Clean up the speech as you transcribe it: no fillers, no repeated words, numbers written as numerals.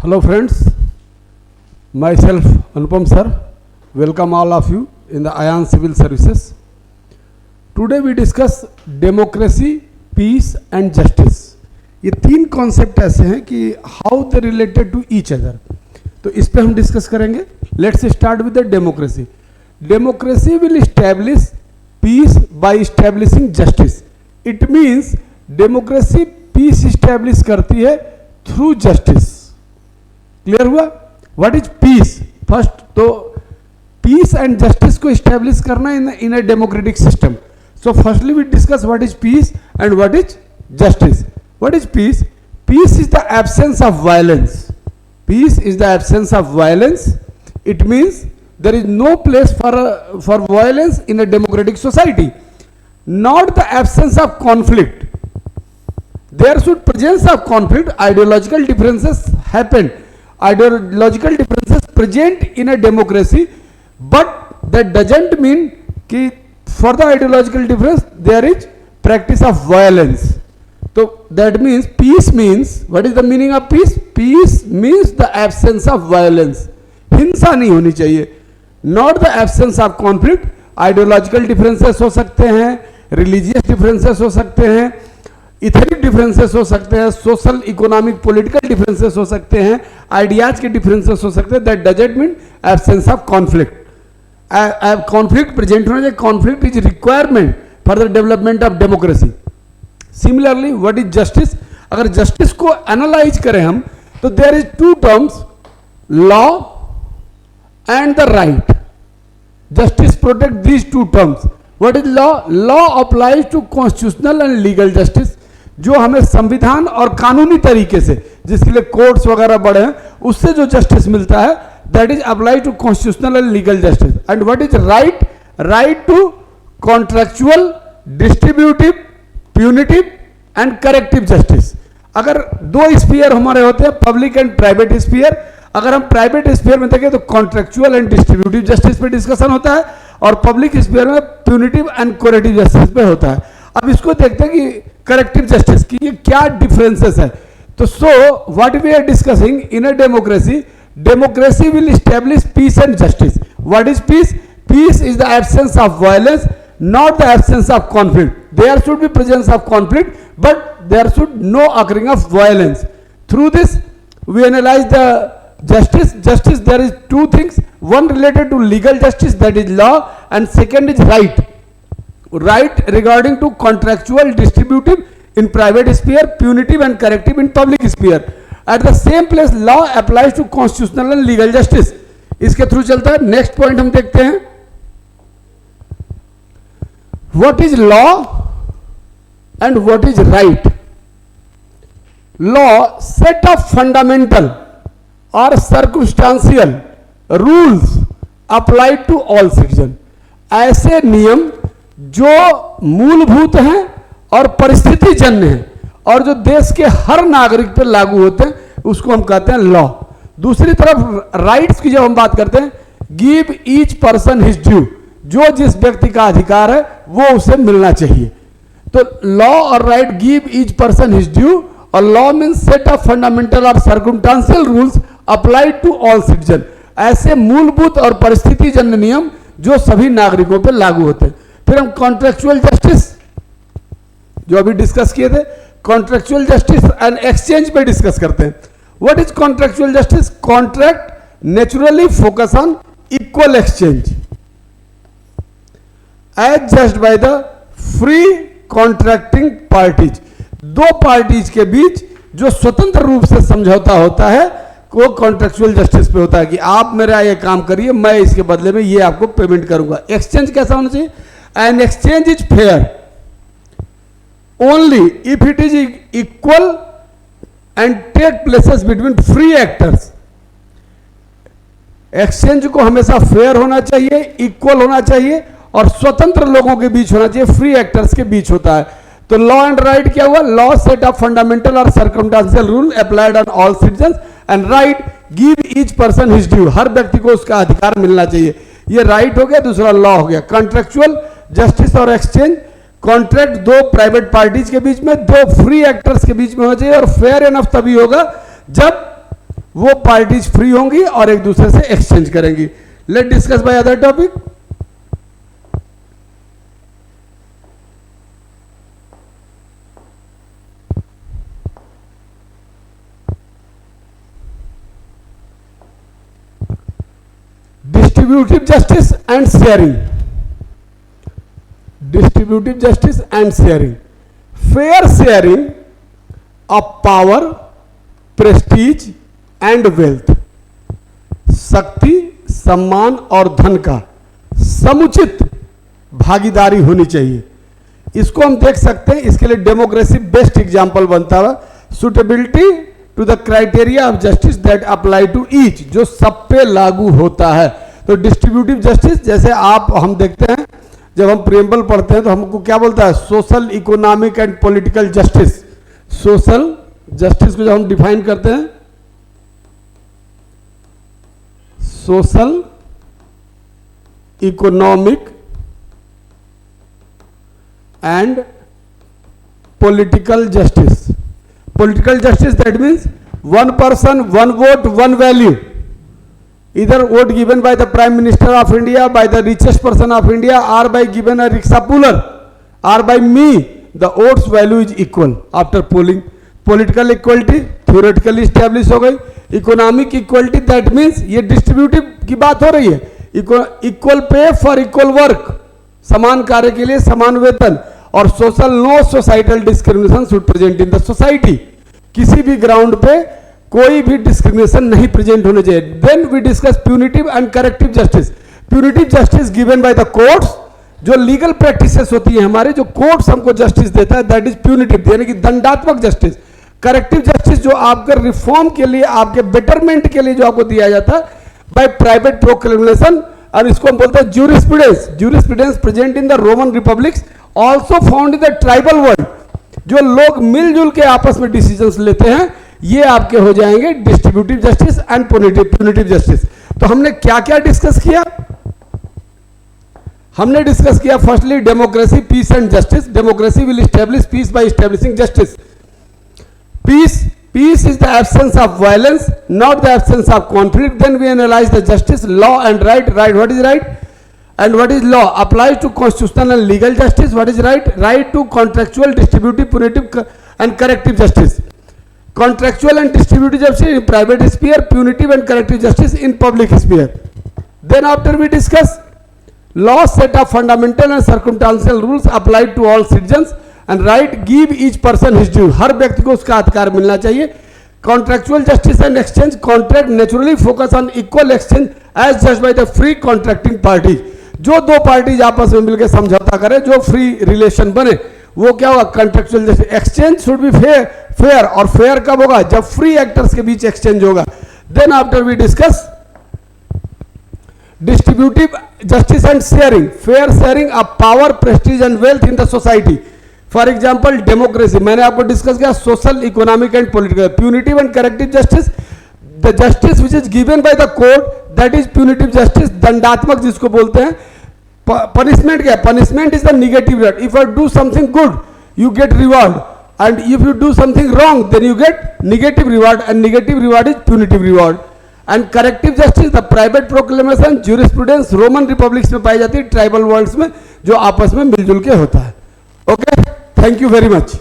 Hello friends, myself Anupam sir, welcome all of you in the ION Civil Services. Today we discuss democracy, peace and justice. ये तीन concept ऐसे हैं कि how they related to each other, तो इस पे हम discuss करेंगे. Let's start with the democracy. Democracy will establish peace by establishing justice. It means democracy peace establish करती है थ्रू जस्टिस. क्लियर हुआ? What is peace? फर्स्ट तो peace and justice को इस्टेब्लिश करना in a democratic system. So firstly we discuss what is peace and what is justice. What is peace? Peace is the absence of violence. Peace is the absence of violence. It means there is no place for violence in a democratic society. Not the absence of conflict. There should presence of conflict. Ideological differences happen. Ideological differences present in a democracy, but that doesn't mean कि for the ideological difference there is practice of violence. So that means peace means, what is the meaning of peace? Peace means the absence of violence. हिंसा नहीं होनी चाहिए. Not the absence of conflict. Ideological differences हो सकते हैं, religious differences हो सकते हैं, ethnic differences हो सकते हैं, social, economic, political differences हो सकते हैं, ideas के differences हो सकते हैं. That doesn't mean absence of conflict. Conflict present होना चाहिए. Conflict is requirement for the development of democracy. Similarly what is justice? अगर जस्टिस को एनालाइज करें हम तो there is two terms, law and the right. Justice protect these two terms. What is law? Law applies to constitutional and legal justice. जो हमें संविधान और कानूनी तरीके से, जिसके लिए कोर्ट्स वगैरह बड़े हैं, उससे जो जस्टिस मिलता है that is applies to constitutional and legal justice. And what is right? Right to contractual, distributive, punitive and corrective justice. अगर दो स्फीयर हमारे होते हैं, पब्लिक एंड प्राइवेट स्फीयर. अगर हम प्राइवेट स्फीयर में देखें तो कॉन्ट्रेक्चुअल एंड डिस्ट्रीब्यूटिव जस्टिस पे डिस्कशन होता है, और पब्लिक स्फीयर में प्यूनिटिव एंड कोरेक्टिव जस्टिस पे होता है. अब इसको देखते हैं कि करेक्टिव जस्टिस की ये क्या डिफरेंसेस है. तो so what we are discussing in a democracy, democracy will establish peace and justice. What is peace? Peace is the absence of violence, not the absence of conflict. There should be presence of conflict, but there should no occurring of violence. Through this we analyze the justice. Justice, there is two things. One related to legal justice, that is law, and second is right. Right regarding to contractual, distributive in private sphere, punitive and corrective in public sphere. At the same place law applies to constitutional and legal justice. इसके through चलता है. Next point हम देखते हैं. What is law and what is right? Law, set of fundamental or circumstantial rules applied to all citizens. ऐसे नियम जो मूलभूत हैं और परिस्थिति जन्य हैं और जो देश के हर नागरिक पर लागू होते हैं, उसको हम कहते हैं लॉ. दूसरी तरफ राइट्स की जब हम बात करते हैं, give each person his due. जो जिस व्यक्ति का अधिकार है वो उसे मिलना चाहिए. तो लॉ और right give each person his due, और law means set of fundamental और circumstantial rules applied to all citizen. ऐसे मूलभूत और परिस्थिति जन्य नियम जो सभी नागरिकों पर लागू होते हैं. फिर हम कॉन्ट्रेक्चुअल जस्टिस जो अभी डिस्कस किए थे, कॉन्ट्रेक्चुअल जस्टिस एंड एक्सचेंज पे डिस्कस करते हैं. What is contractual justice? Contract naturally focus on equal exchange as judged by the free contracting parties. दो पार्टीज के बीच जो स्वतंत्र रूप से समझौता होता है वो कॉन्ट्रेक्चुअल जस्टिस पे होता है कि आप मेरा ये काम करिए, मैं इसके बदले में ये आपको पेमेंट करूंगा. एक्सचेंज कैसा होना चाहिए? An exchange is fair only if it is equal and take places between free actors. Exchange को हमेशा फेयर होना चाहिए, इक्वल होना चाहिए और स्वतंत्र लोगों के बीच होना चाहिए, फ्री एक्टर्स के बीच होता है. तो लॉ एंड राइट क्या हुआ? लॉ सेट ऑफ फंडामेंटल और circumstantial rule applied on all citizens, and right give each person his due. हर व्यक्ति को उसका अधिकार मिलना चाहिए. ये राइट हो गया. दूसरा लॉ हो गया. कॉन्ट्रेक्चुअल जस्टिस और एक्सचेंज, कॉन्ट्रैक्ट दो प्राइवेट पार्टीज के बीच में, दो फ्री एक्टर्स के बीच में होना चाहिए, और फेयर एनफ तभी होगा जब वो पार्टीज फ्री होंगी और एक दूसरे से एक्सचेंज करेंगी. Let discuss by other topic. Distributive justice and sharing. Distributive justice and sharing. Fair sharing of power, prestige and wealth. शक्ति, सम्मान और धन का समुचित भागीदारी होनी चाहिए. इसको हम देख सकते हैं. इसके लिए डेमोक्रेसी बेस्ट एग्जाम्पल बनता है. Suitability to the criteria of justice that apply to each, जो सब पे लागू होता है. तो डिस्ट्रीब्यूटिव जस्टिस, जैसे आप हम देखते हैं जब हम प्रियम्बल पढ़ते हैं तो हमको क्या बोलता है, social, economic and political justice. Social justice को जब हम डिफाइन करते हैं, social, economic and political justice. Political justice that means one person, one vote, one value. Either vote given by the Prime Minister of India, by the richest person of India, or by given a rickshaw puller, or by me, the votes value is equal after polling. Political equality theoretically established हो गई. Economic equality that means ये distributive की बात हो रही है. Equal pay for equal work, समान कार्य के लिए समान वेतन. और social, no societal discrimination should present in the society. किसी भी ग्राउंड पे कोई भी डिस्क्रिमिनेशन नहीं प्रेजेंट होने चाहिए. Then we discuss punitive and corrective justice. Punitive justice given by the courts, जो लीगल प्रैक्टिसेस होती है हमारे, जो कोर्ट्स हमको जस्टिस देता है, दैट इज प्यूनिटिव, यानी कि दंडात्मक जस्टिस. करेक्टिव जस्टिस जो आपके रिफॉर्म के लिए, आपके बेटरमेंट के लिए जो आपको दिया जाता है बाय प्राइवेट प्रोक्लेमेशन. और इसको हम बोलते हैं jurisprudence. Jurisprudence present in the Roman republics, also found in the tribal world. जो लोग मिलजुल के आपस में डिसीजंस लेते हैं, ये आपके हो जाएंगे distributive justice and punitive justice. तो हमने क्या क्या डिस्कस किया? हमने डिस्कस किया firstly democracy, peace and justice. Democracy will establish peace by establishing justice. Peace is the absence of violence, not the absence of conflict. Then we analyze the justice, law and right. What is right and what is law? Applies to constitutional and legal justice. What is right? Right to contractual, distributive, punitive and corrective justice. Contractual and distributive justice in private sphere, punitive and corrective justice in public sphere. Then after we discuss law, set of fundamental and circumstantial rules applied to all citizens, and right, give each person his due. हर व्यक्ति को उसका अधिकार मिलना चाहिए. Contractual justice and exchange, contract naturally focus on equal exchange as judged by the free contracting parties. जो दो parties आपस में मिलकर समझौता करें, जो फ्री रिलेशन बने, वो क्या होगा, contractual justice. Exchange should be fair. और फेयर कब होगा, जब फ्री एक्टर्स के बीच एक्सचेंज होगा. Then after we discuss distributive justice and sharing. Fair sharing of power, prestige and wealth in the society. For example democracy, मैंने आपको discuss किया social, economic and political. Punitive and corrective justice, the justice which is given by the court, that is punitive justice. दंडात्मक जिसको बोलते हैं. Punishment क्या, punishment is the negative reward. If you do something good you get reward, and if you do something wrong then you get negative reward, and negative reward is punitive reward. And corrective justice, the private proclamation, jurisprudence Roman republics में पाई जाती है, tribal world's में जो आपस में मिलजुल के होता है. Okay, thank you very much.